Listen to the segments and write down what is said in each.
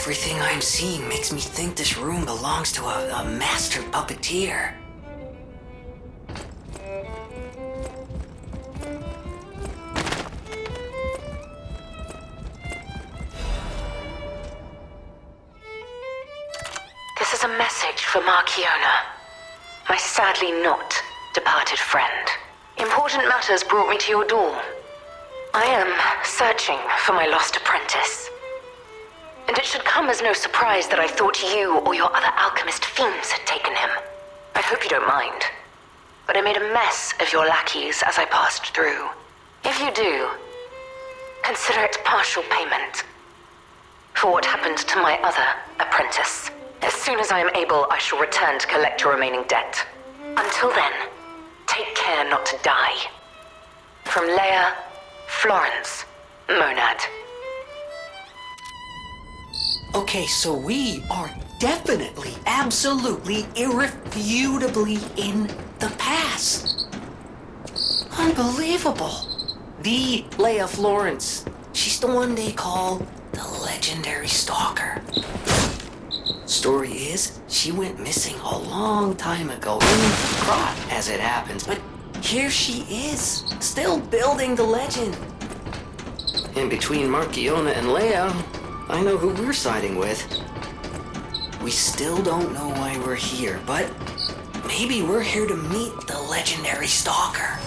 Everything I'm seeing makes me think this room belongs to a master puppeteer. This is a message for Markiona, my sadly not departed friend. Important matters brought me to your door. I am searching for my lost apprentice. And it should come as no surprise that I thought you or your other alchemist fiends had taken him. I hope you don't mind, but I made a mess of your lackeys as I passed through. If you do, consider it partial payment for what happened to my other apprentice. As soon as I am able, I shall return to collect your remaining debt. Until then, take care not to die. From Leia, Florence, Monad. Okay, so we are definitely, absolutely, irrefutably in the past. Unbelievable. The Leia Florence. She's the one they call the legendary stalker. Story is, she went missing a long time ago, in Krot, as it happens, but here she is, still building the legend. And between Markiona and Leia, I know who we're siding with. We still don't know why we're here, but maybe we're here to meet the legendary stalker.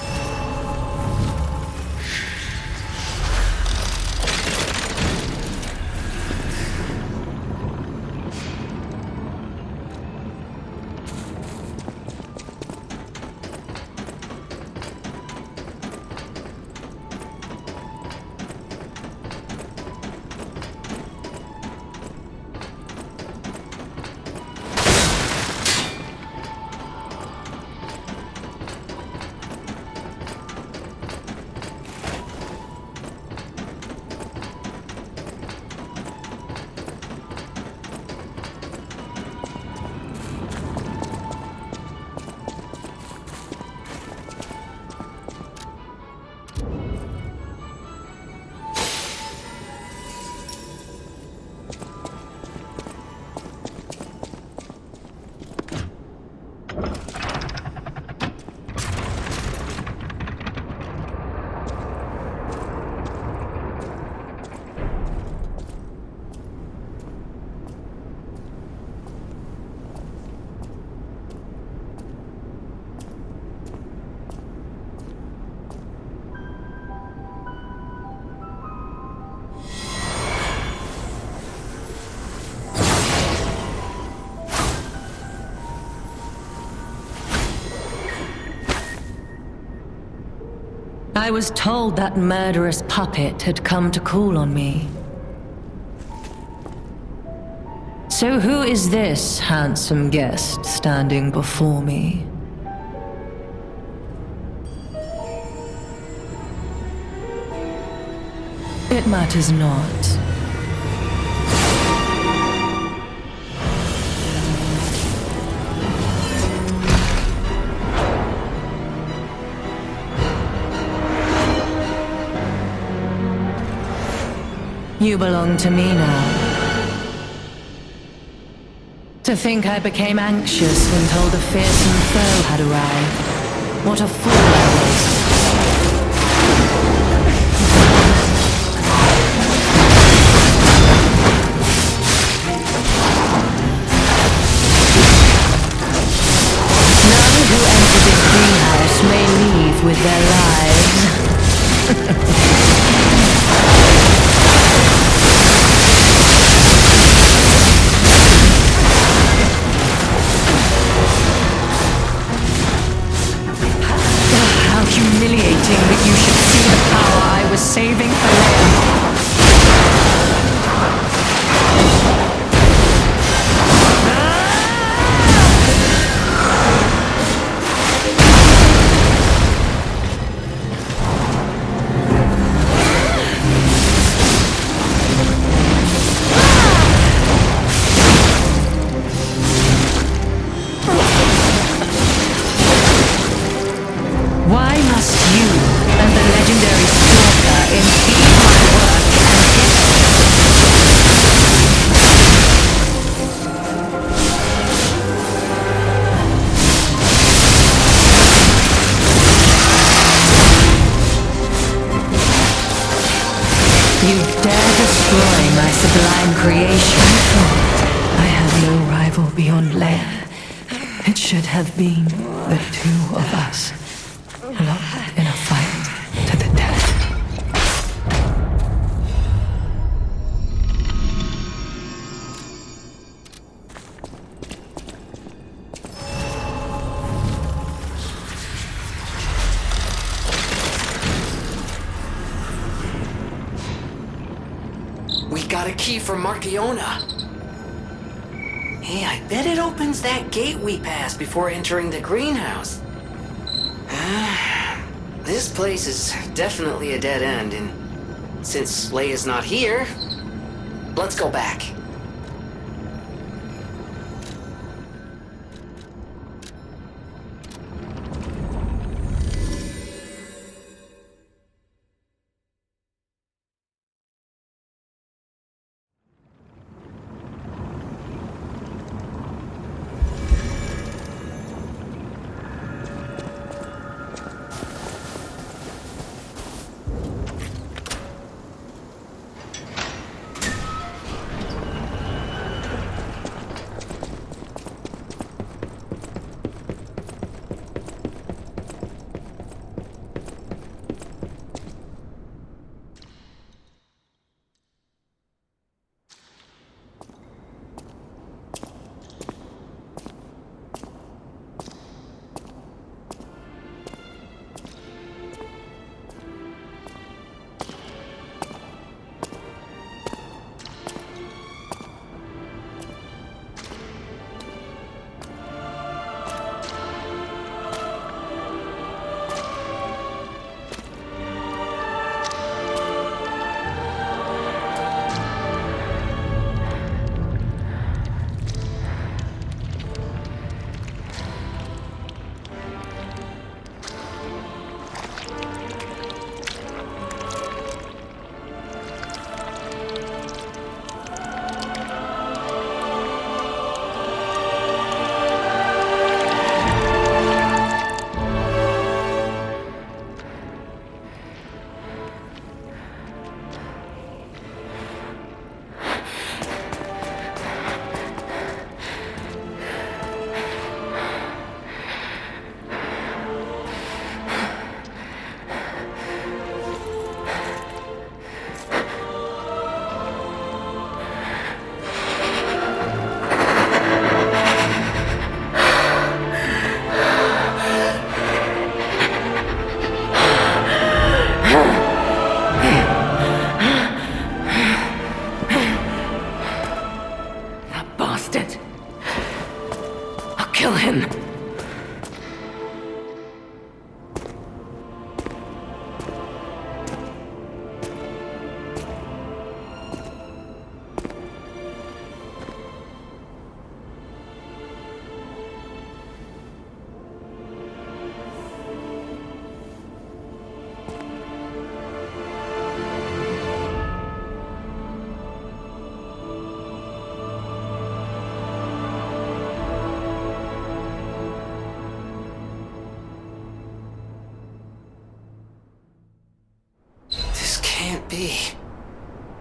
I was told that murderous puppet had come to call on me. So who is this handsome guest standing before me? It matters not. You belong to me now. To think I became anxious when told a fearsome foe had arrived. What a fool I was. None who enter this greenhouse may leave with their lives. How humiliating that you should see the power I was saving for Leia. Why must you and the legendary stalker impede my work and you dare destroy my sublime creation? I have no rival beyond Leia. It should have been the two of us. Locked in a fight to the death. We got a key from Marciona. Hey, I bet it opens that gate we passed before entering the greenhouse. This place is definitely a dead end, and since Leia's not here, let's go back.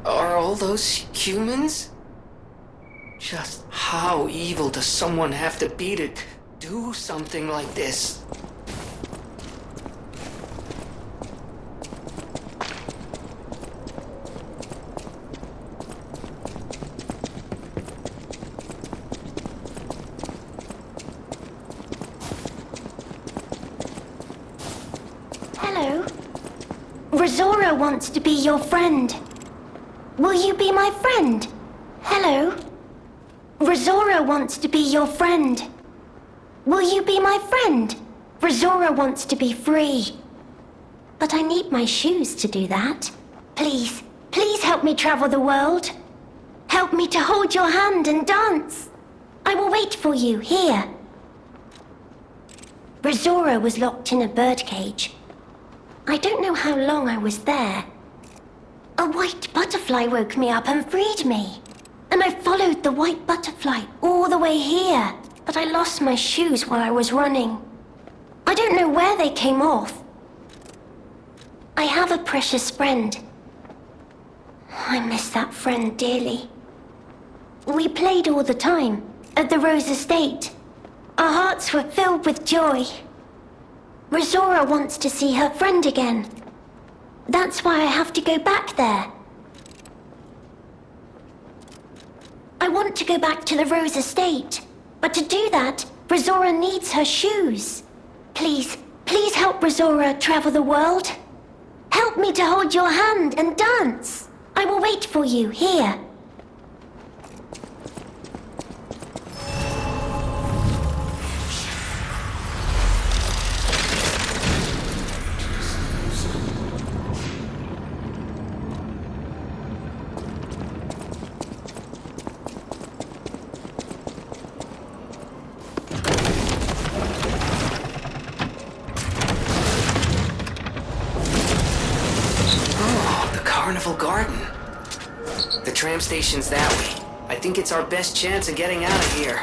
Are all those humans? Just how evil does someone have to be to do something like this? Hello. Rosora wants to be your friend. Will you be my friend? Hello. Rosora wants to be your friend. Will you be my friend? Rosora wants to be free. But I need my shoes to do that. Please, please help me travel the world. Help me to hold your hand and dance. I will wait for you here. Rosora was locked in a birdcage. I don't know how long I was there. A white butterfly woke me up and freed me. And I followed the white butterfly all the way here. But I lost my shoes while I was running. I don't know where they came off. I have a precious friend. I miss that friend dearly. We played all the time at the Rose Estate. Our hearts were filled with joy. Rosora wants to see her friend again. That's why I have to go back there. I want to go back to the Rose Estate. But to do that, Rosora needs her shoes. Please, please help Rosora travel the world. Help me to hold your hand and dance. I will wait for you here. Carnival Garden. The tram station's that way. I think it's our best chance of getting out of here.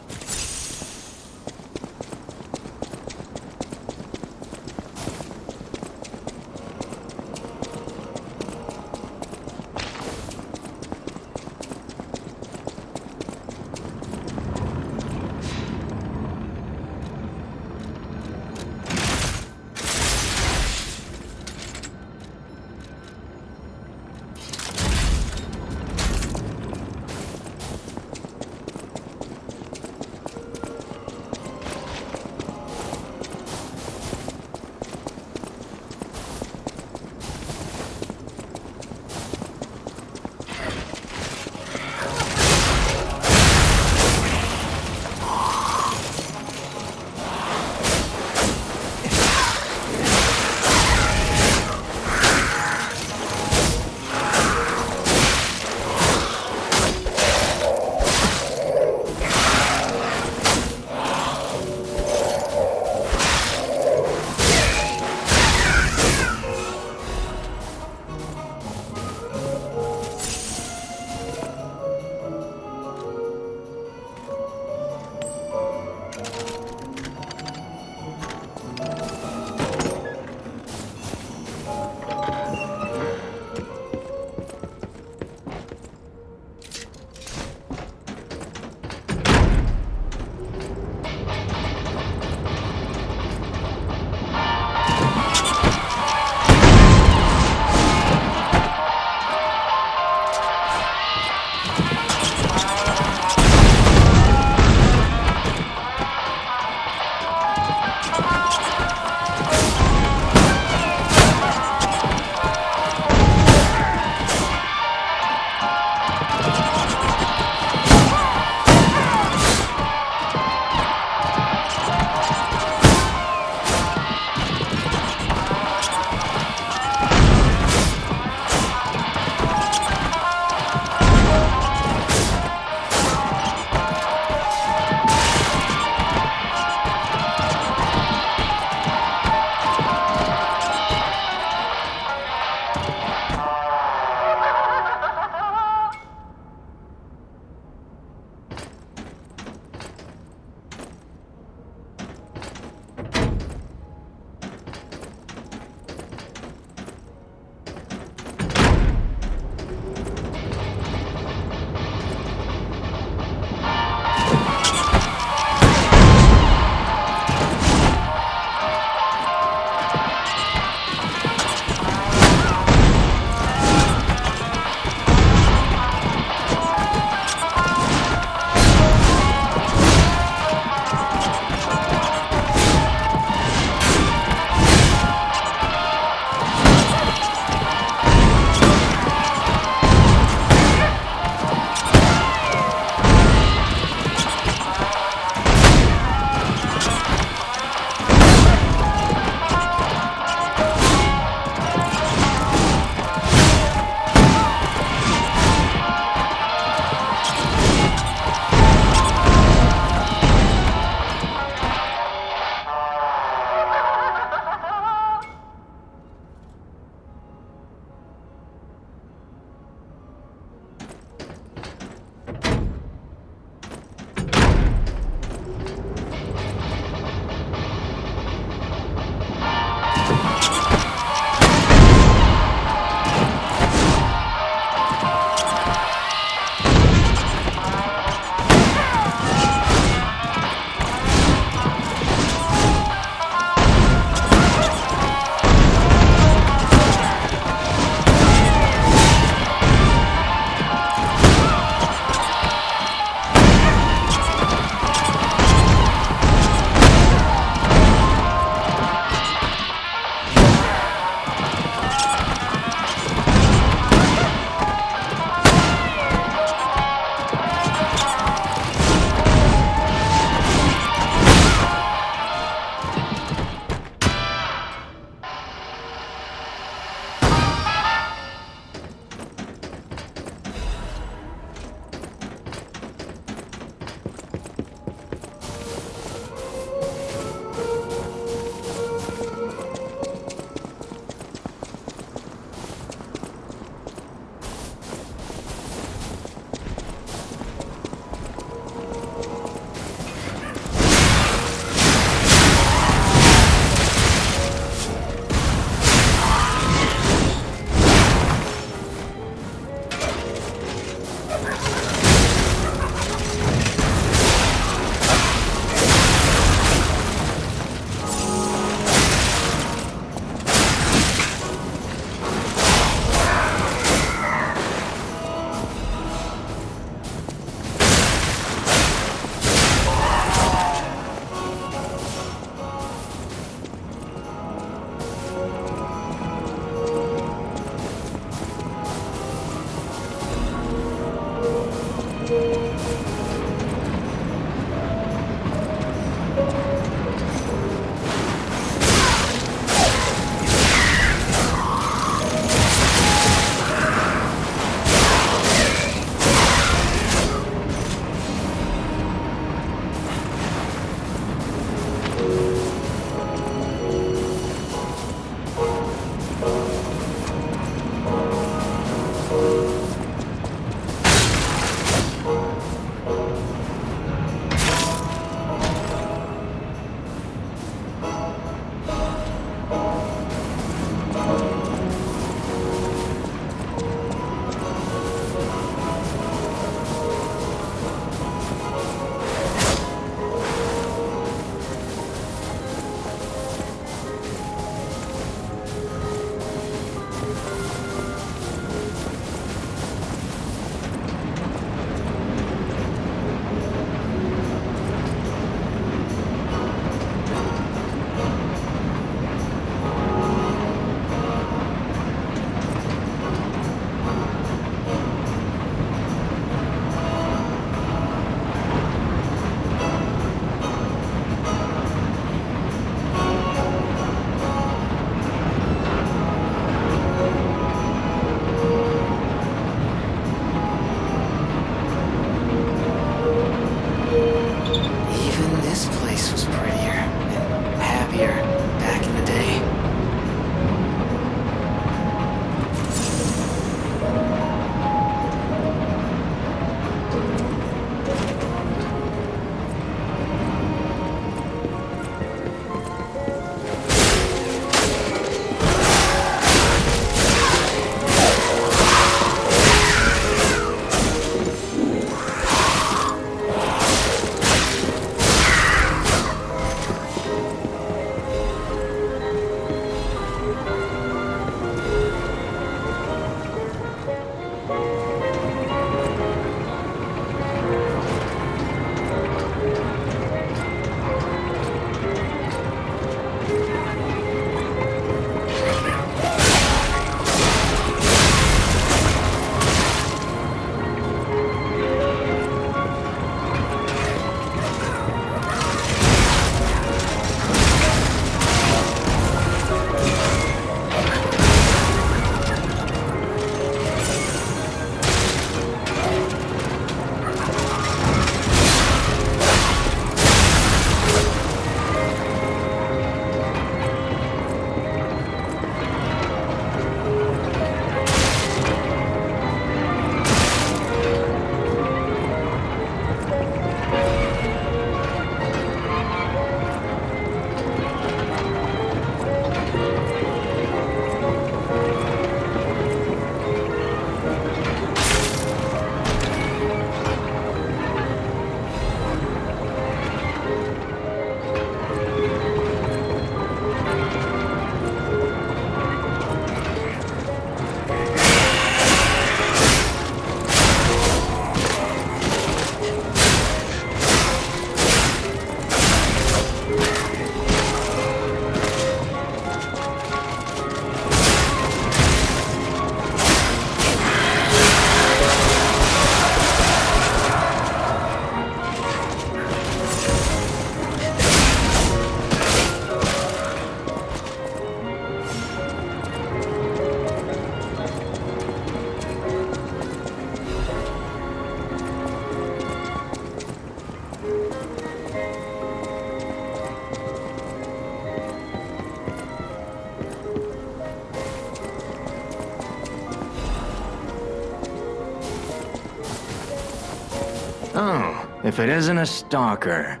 Oh, if it isn't a stalker.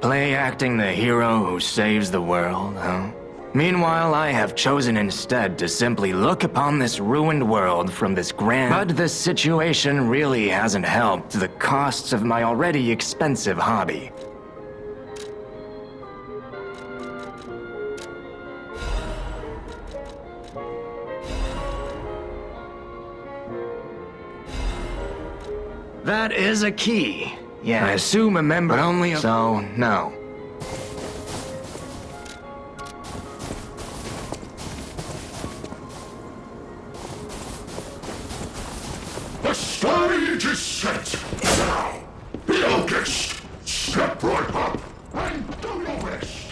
Play acting the hero who saves the world, huh? Meanwhile, I have chosen instead to simply look upon this ruined world from this grand... But this situation really hasn't helped the costs of my already expensive hobby. That is a key. Yeah, I assume a member, but only a... So, no. The stage is set. Now, be August. Step right up and do your best.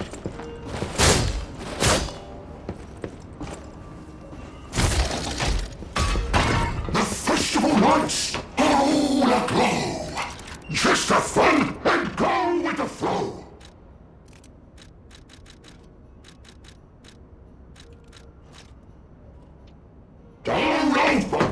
The festival lights are all aglow. Just have fun and go with the flow. Down over.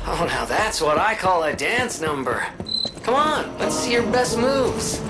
Oh, now that's what I call a dance number. Come on, let's see your best moves.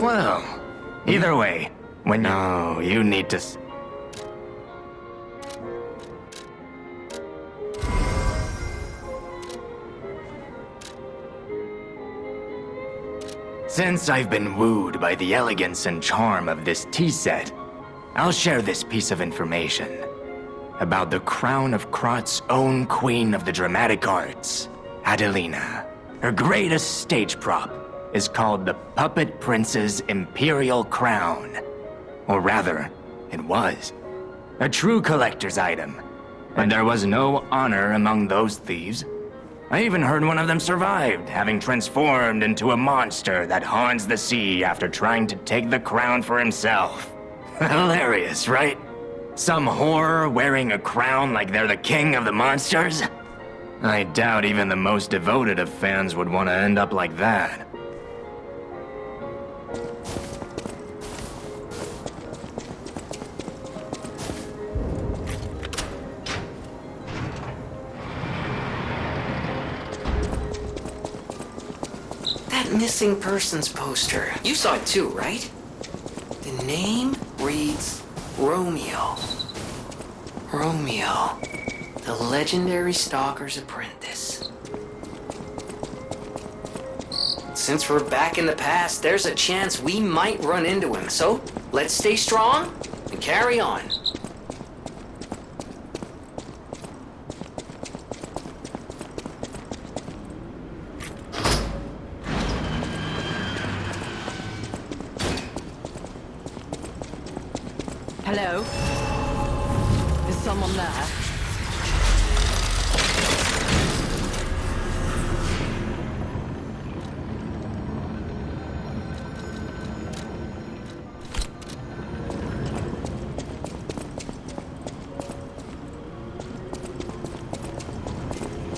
Well, either way, when you need to... Since I've been wooed by the elegance and charm of this tea set, I'll share this piece of information about the crown of Krot's own queen of the dramatic arts, Adelina. Her greatest stage prop is called the Puppet Prince's Imperial Crown. Or rather, it was. A true collector's item. And there was no honor among those thieves. I even heard one of them survived, having transformed into a monster that haunts the sea after trying to take the crown for himself. Hilarious, right? Some horror wearing a crown like they're the king of the monsters? I doubt even the most devoted of fans would want to end up like that. That missing persons poster. You saw it too, right? The name reads Romeo. Romeo, the legendary stalker's apprentice. Since we're back in the past, there's a chance we might run into him. So, let's stay strong and carry on. Hello? Is someone there?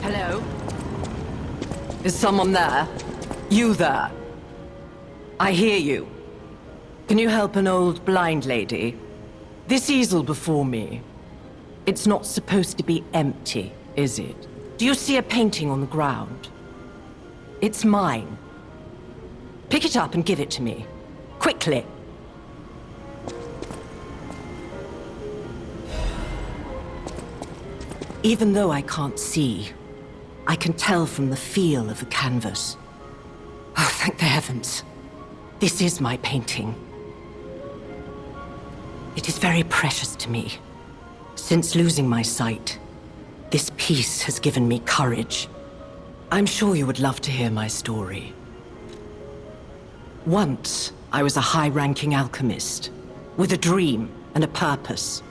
Hello? Is someone there? You there? I hear you. Can you help an old blind lady? This easel before me, it's not supposed to be empty, is it? Do you see a painting on the ground? It's mine. Pick it up and give it to me. Quickly. Even though I can't see, I can tell from the feel of the canvas. Oh, thank the heavens. This is my painting. It is very precious to me. Since losing my sight, this piece has given me courage. I'm sure you would love to hear my story. Once, I was a high-ranking alchemist, with a dream and a purpose.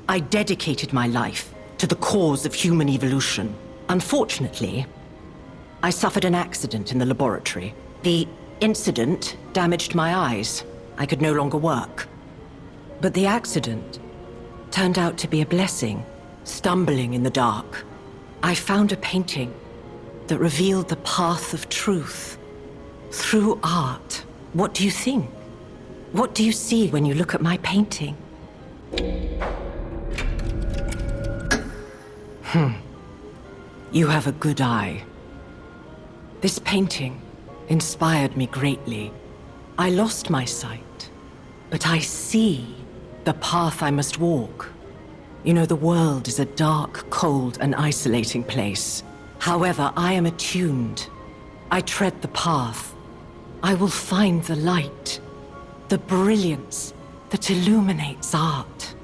I dedicated my life to the cause of human evolution. Unfortunately, I suffered an accident in the laboratory. The incident damaged my eyes. I could no longer work. But the accident turned out to be a blessing. Stumbling in the dark, I found a painting that revealed the path of truth. Through art. What do you think? What do you see when you look at my painting? You have a good eye. This painting inspired me greatly. I lost my sight, but I see the path I must walk. You know, the world is a dark, cold, and isolating place. However, I am attuned. I tread the path. I will find the light, the brilliance that illuminates art.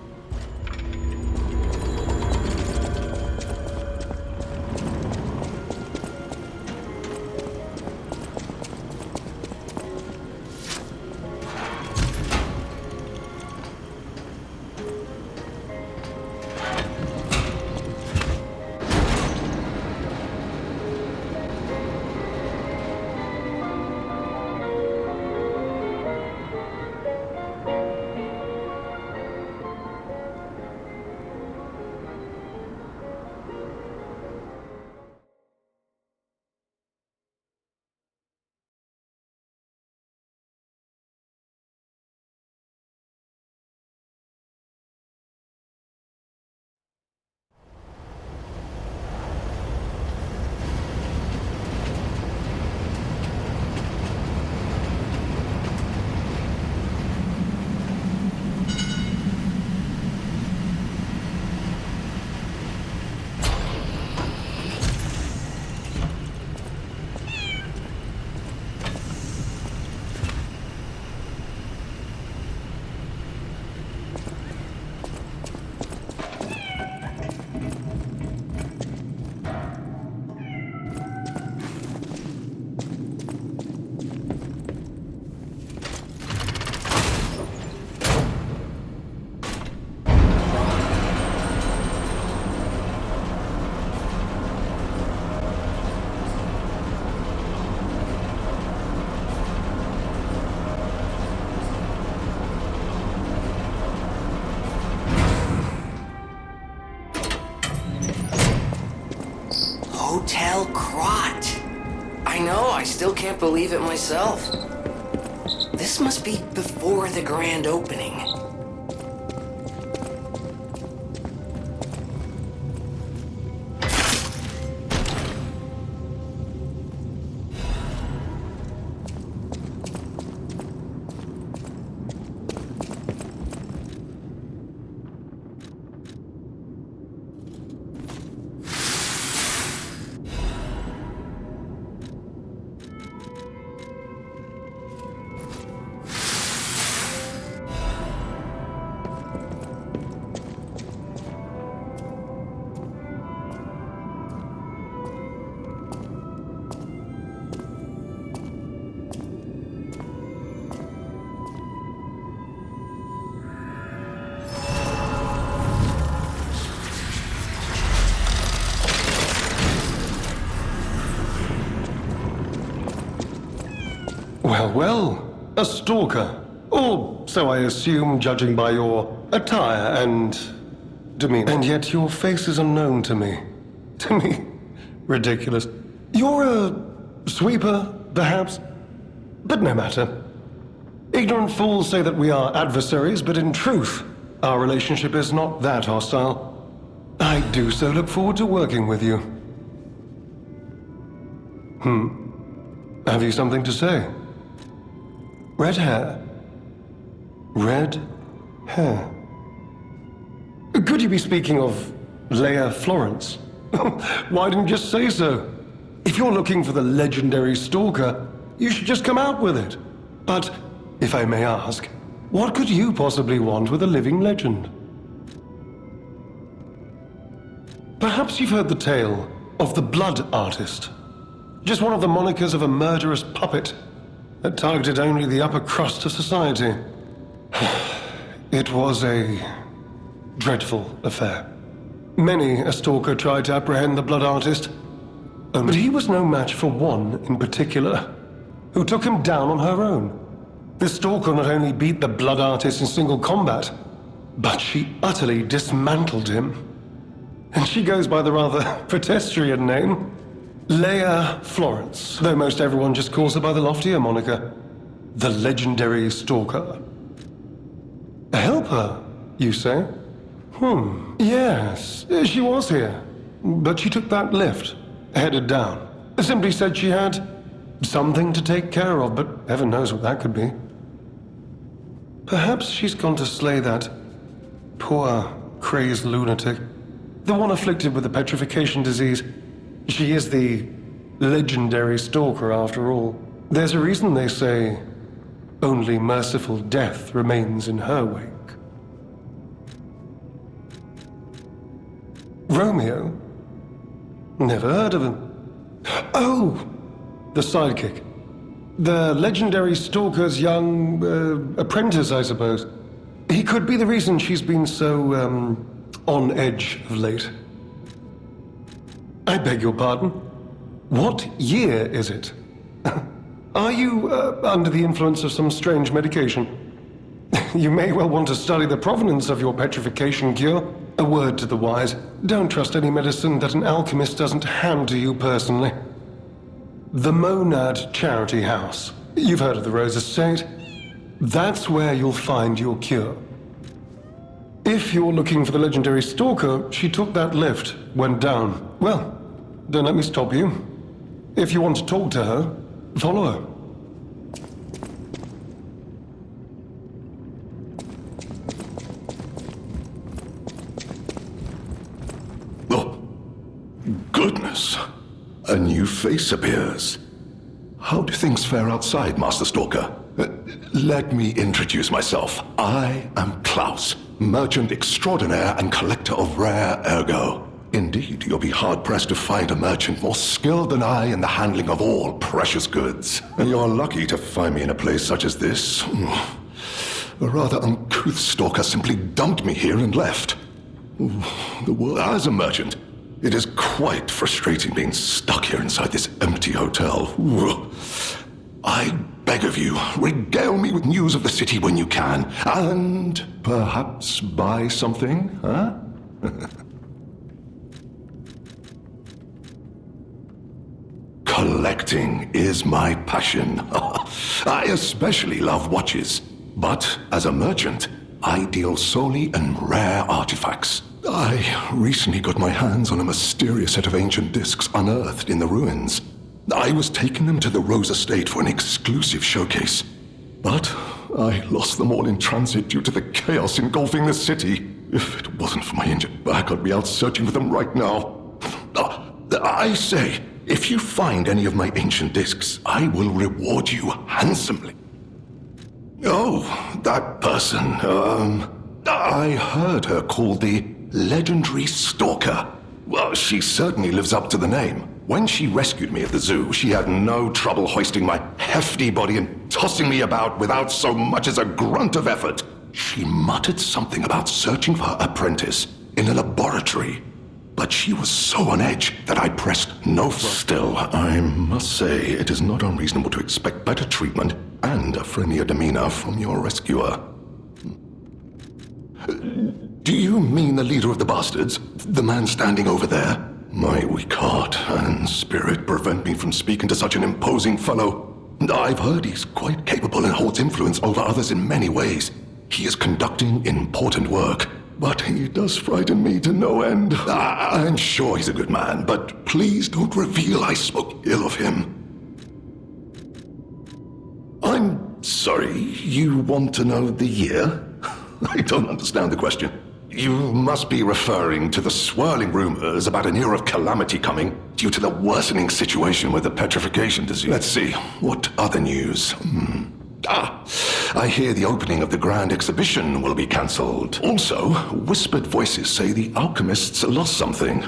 El Crot. I know, I still can't believe it myself. This must be before the grand opening. Well, a stalker. Or so I assume, judging by your attire and demeanor. And yet your face is unknown to me. To me? Ridiculous. You're a sweeper, perhaps? But no matter. Ignorant fools say that we are adversaries, but in truth, our relationship is not that hostile. I do so look forward to working with you. Have you something to say? Red hair. Red hair. Could you be speaking of Leia Florence? Why didn't you just say so? If you're looking for the legendary stalker, you should just come out with it. But, if I may ask, what could you possibly want with a living legend? Perhaps you've heard the tale of the Blood Artist. Just one of the monikers of a murderous puppet that targeted only the upper crust of society. It was a dreadful affair. Many a stalker tried to apprehend the Blood Artist, but he was no match for one in particular, who took him down on her own. The stalker not only beat the Blood Artist in single combat, but she utterly dismantled him. And she goes by the rather pedestrian name, Leia Florence, though most everyone just calls her by the loftier moniker, the legendary stalker. Help her, you say? Yes, she was here, but she took that lift, headed down. Simply said she had something to take care of, but heaven knows what that could be. Perhaps she's gone to slay that poor, crazed lunatic, the one afflicted with the petrification disease. She is the legendary stalker, after all. There's a reason they say only merciful death remains in her wake. Romeo? Never heard of him. Oh! The sidekick. The legendary stalker's young apprentice, I suppose. He could be the reason she's been so, on edge of late. I beg your pardon? What year is it? Are you under the influence of some strange medication? You may well want to study the provenance of your petrification cure. A word to the wise, don't trust any medicine that an alchemist doesn't hand to you personally. The Monad Charity House. You've heard of the Rose Estate? That's where you'll find your cure. If you're looking for the legendary stalker, she took that lift, went down. Well, don't let me stop you. If you want to talk to her, follow her. Oh, goodness. A new face appears. How do things fare outside, Master Stalker? Let me introduce myself. I am Klaus, merchant extraordinaire and collector of rare ergo. Indeed, you'll be hard-pressed to find a merchant more skilled than I in the handling of all precious goods. And you're lucky to find me in a place such as this. A rather uncouth stalker simply dumped me here and left. The world as a merchant, it is quite frustrating being stuck here inside this empty hotel. I beg of you, regale me with news of the city when you can, and perhaps buy something, huh? Collecting is my passion. I especially love watches. But as a merchant, I deal solely in rare artifacts. I recently got my hands on a mysterious set of ancient discs unearthed in the ruins. I was taking them to the Rose Estate for an exclusive showcase. But I lost them all in transit due to the chaos engulfing the city. If it wasn't for my injured back, I'd be out searching for them right now. I say, if you find any of my ancient discs, I will reward you handsomely. Oh, that person, I heard her called the legendary Stalker. Well, she certainly lives up to the name. When she rescued me at the zoo, she had no trouble hoisting my hefty body and tossing me about without so much as a grunt of effort. She muttered something about searching for her apprentice in a laboratory. But she was so on edge that I pressed no further. Still, I must say it is not unreasonable to expect better treatment and a friendlier demeanor from your rescuer. Do you mean the leader of the bastards? The man standing over there? My weak heart and spirit prevent me from speaking to such an imposing fellow. I've heard he's quite capable and holds influence over others in many ways. He is conducting important work, but he does frighten me to no end. I'm sure he's a good man, but please don't reveal I spoke ill of him. I'm sorry, you want to know the year? I don't understand the question. You must be referring to the swirling rumors about an era of calamity coming due to the worsening situation with the petrification disease. Let's see, what other news? I hear the opening of the Grand Exhibition will be cancelled. Also, whispered voices say the alchemists lost something.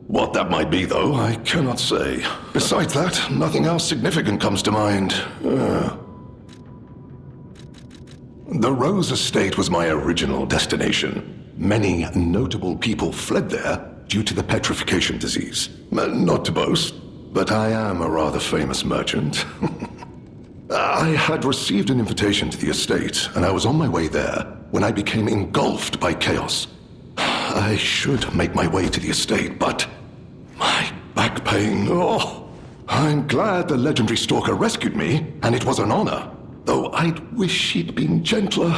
What that might be, though, I cannot say. Besides that, nothing else significant comes to mind. The Rose Estate was my original destination. Many notable people fled there due to the petrification disease. Not to boast, but I am a rather famous merchant. I had received an invitation to the estate, and I was on my way there when I became engulfed by chaos. I should make my way to the estate, but my back pain, I'm glad the legendary Stalker rescued me, and it was an honor. Though I'd wish she'd been gentler.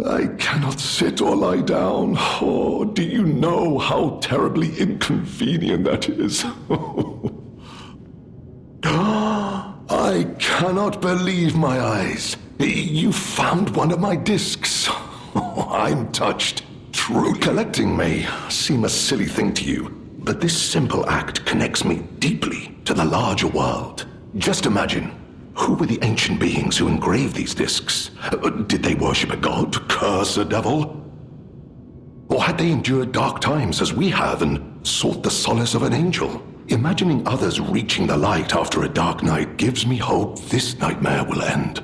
I cannot sit or lie down. Oh, do you know how terribly inconvenient that is? I cannot believe my eyes. You found one of my discs. I'm touched. True collecting may seem a silly thing to you, but this simple act connects me deeply to the larger world. Just imagine. Who were the ancient beings who engraved these discs? Did they worship a god, curse a devil? Or had they endured dark times as we have and sought the solace of an angel? Imagining others reaching the light after a dark night gives me hope this nightmare will end.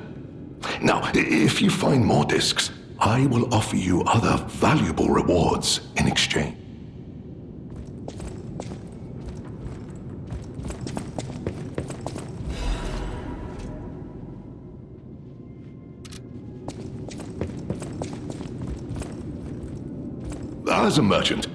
Now, if you find more discs, I will offer you other valuable rewards in exchange. As a merchant,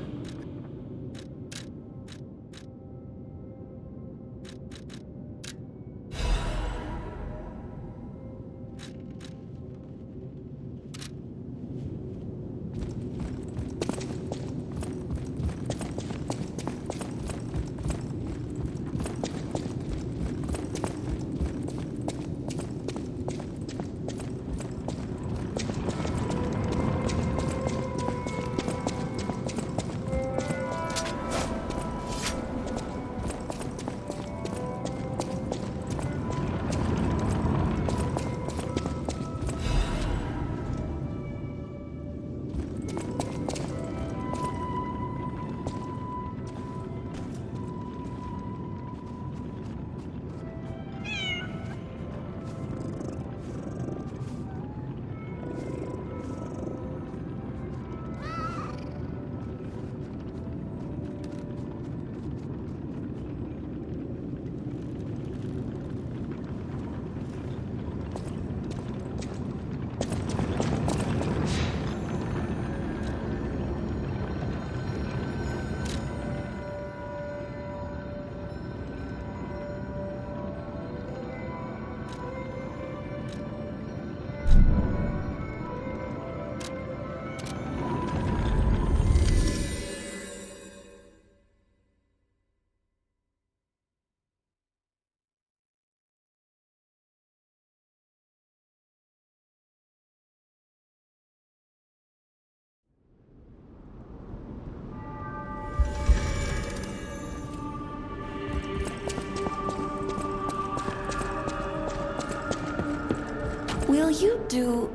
Will you do,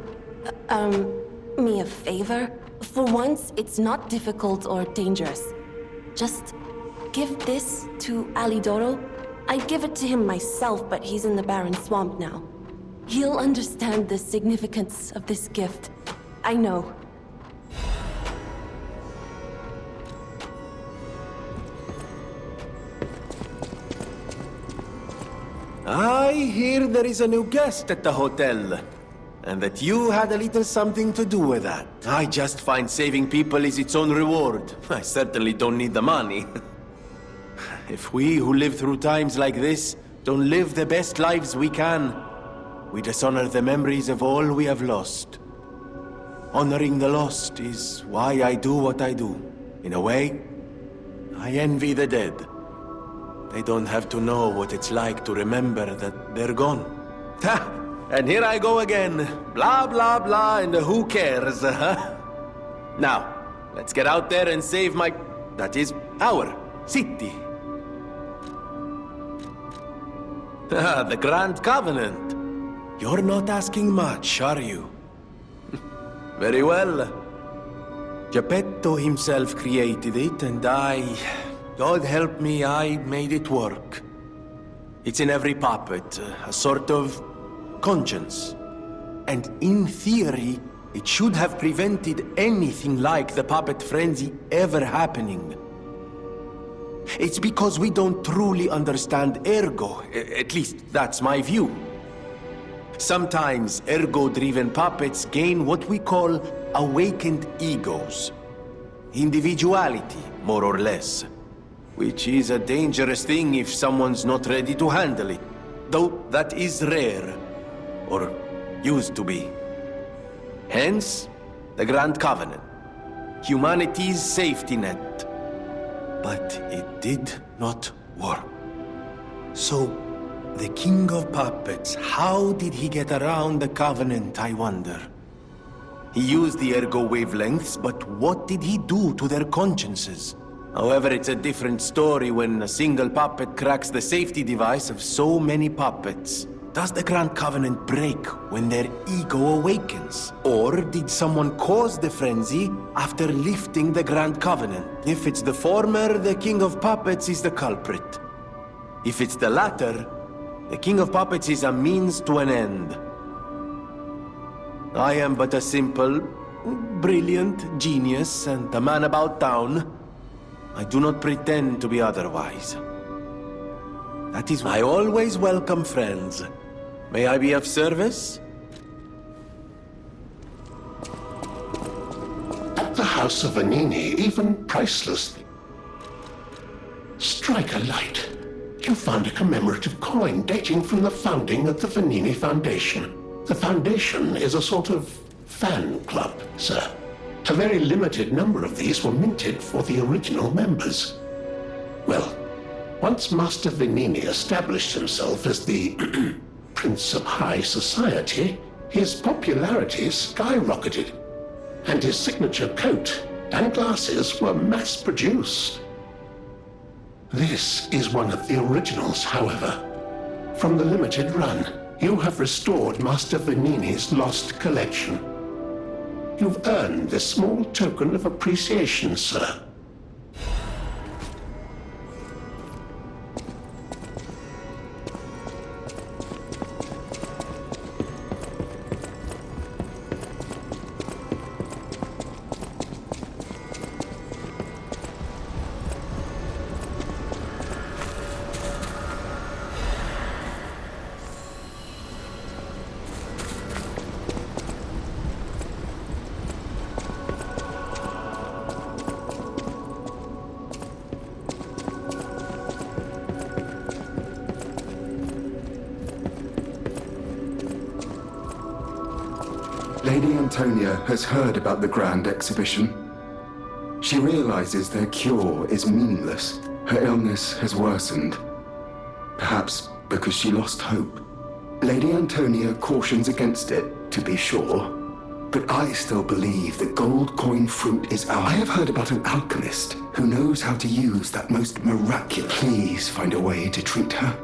me a favor? For once, it's not difficult or dangerous. Just give this to Alidoro. I'd give it to him myself, but he's in the barren swamp now. He'll understand the significance of this gift. I know. I hear there is a new guest at the hotel, and that you had a little something to do with that. I just find saving people is its own reward. I certainly don't need the money. If we who live through times like this don't live the best lives we can, we dishonor the memories of all we have lost. Honoring the lost is why I do what I do. In a way, I envy the dead. They don't have to know what it's like to remember that they're gone. Ha! And here I go again. Blah, blah, blah, and who cares, huh? Now, let's get out there and save my... that is, our city. Ah, the Grand Covenant. You're not asking much, are you? Very well. Geppetto himself created it, and God help me, I made it work. It's in every puppet, a sort of conscience. And in theory, it should have prevented anything like the puppet frenzy ever happening. It's because we don't truly understand ergo, at least that's my view. Sometimes ergo-driven puppets gain what we call awakened egos. Individuality, more or less. Which is a dangerous thing if someone's not ready to handle it. Though that is rare. Or used to be. Hence, the Grand Covenant. Humanity's safety net. But it did not work. So, the King of Puppets, how did he get around the Covenant, I wonder? He used the ergo wavelengths, but what did he do to their consciences? However, it's a different story when a single puppet cracks the safety device of so many puppets. Does the Grand Covenant break when their ego awakens? Or did someone cause the frenzy after lifting the Grand Covenant? If it's the former, the King of Puppets is the culprit. If it's the latter, the King of Puppets is a means to an end. I am but a simple, brilliant genius and a man about town. I do not pretend to be otherwise. That is why I always welcome friends. May I be of service? At the House of Vanini, even priceless. Strike a light. You found a commemorative coin dating from the founding of the Vanini Foundation. The Foundation is a sort of fan club, sir. A very limited number of these were minted for the original members. Well, once Master Vanini established himself as the Prince of High Society, his popularity skyrocketed, and his signature coat and glasses were mass-produced. This is one of the originals, however. From the limited run, you have restored Master Vanini's lost collection. You've earned this small token of appreciation, sir. Lady Antonia has heard about the grand exhibition. She realizes their cure is meaningless. Her illness has worsened. Perhaps because she lost hope. Lady Antonia cautions against it, to be sure. But I still believe the gold coin fruit is ours. I have heard about an alchemist who knows how to use that most miraculous. Please find a way to treat her.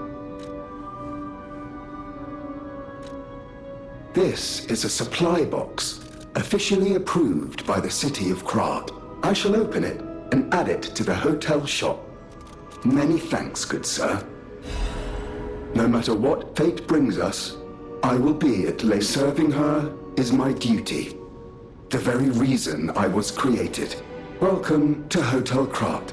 This is a supply box, officially approved by the city of Krat. I shall open it and add it to the hotel shop. Many thanks, good sir. No matter what fate brings us, I will be at lay. Serving her is my duty. The very reason I was created. Welcome to Hotel Krat.